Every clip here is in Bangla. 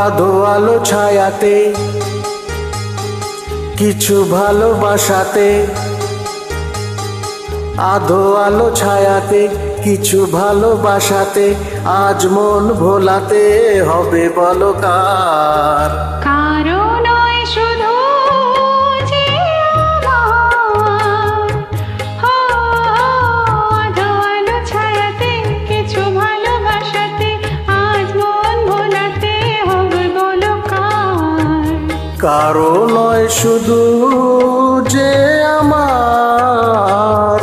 আধো আলো ছায়াতে কিছু ভালোবাসাতে, আধো আলো ছায়াতে কিছু ভালোবাসাতে, আজ মন ভোলাতে হবে বলো কার? কারো নয় শুধু যে আমার, আধো আলো ছায়াতে কিছু ভালোবাসাতে, আজ মন ভোলাতে হবে বলো কার? কারো নয় শুধু যে আমার।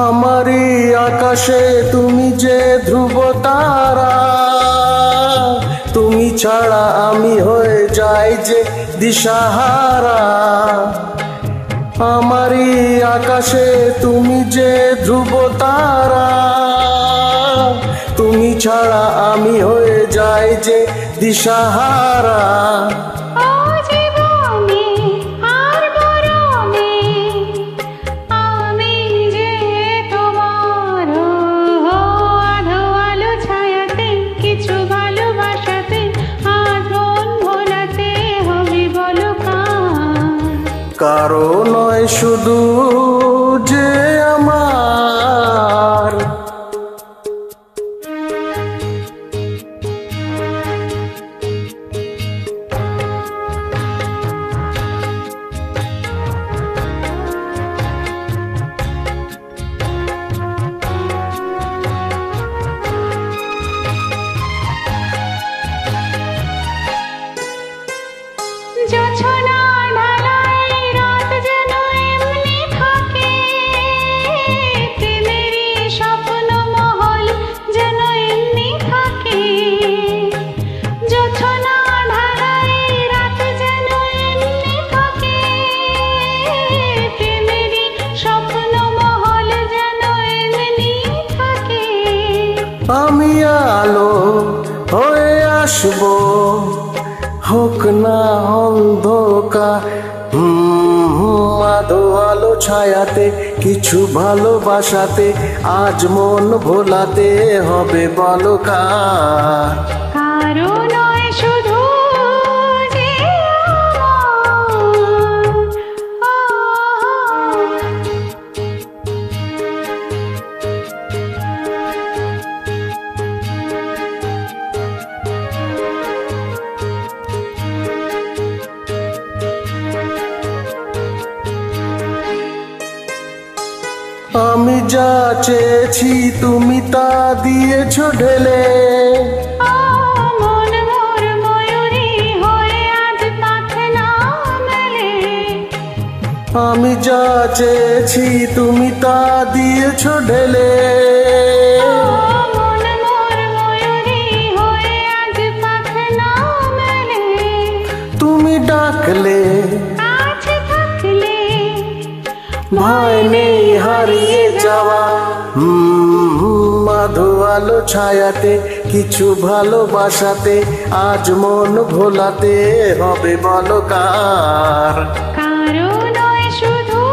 আমারই আকাশে তুমি যে ধ্রুব তারা, তুমি ছাড়া আমি হয়ে যাই যে দিশাহারা। আমারই আকাশে তুমি যে ধ্রুব তারা, তুমি ছাড়া আমি হয়ে যাই যে দিশাহারা। কারো নয় শুধু যে আমার। আমি আলো হয়ে আসবো, হোক না অন্ধকার। আধো আলো ছায়াতে কিছু ভালোবাসাতে, আজ মন ভোলাতে হবে বলো কার? কারো নয় শুধু যে আমি যা চেয়েছি তুমি তা দিয়েছো ঢেলে, মন মোর ময়ূরী হয়ে আজ পাখে না মেলে। আমি যা চেয়েছি তুমি তা দিয়েছো ঢেলে, মন মোর ময়ূরী হয়ে আজ পাখে না মেলে। তুমি ডাকলে কাছে থাকলে ভয় নেই হারিয়ে যাওয়া। আধো আলো ছায়াতে কিছু ভালোবাসাতে, আজ মন ভোলাতে হবে বলো কার? কারো নয় শুধু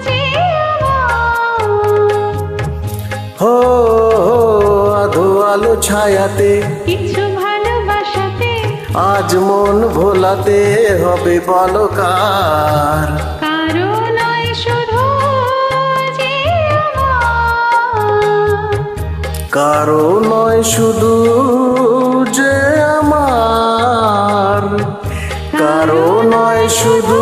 যে হো আধো আলো ছায়াতে কিছু ভালোবাসাতে, আজ মন ভোলাতে হবে বলো কার? কারো নয় শুধু যে কারো নয় শুধু যে আমার, কারো নয় শুধু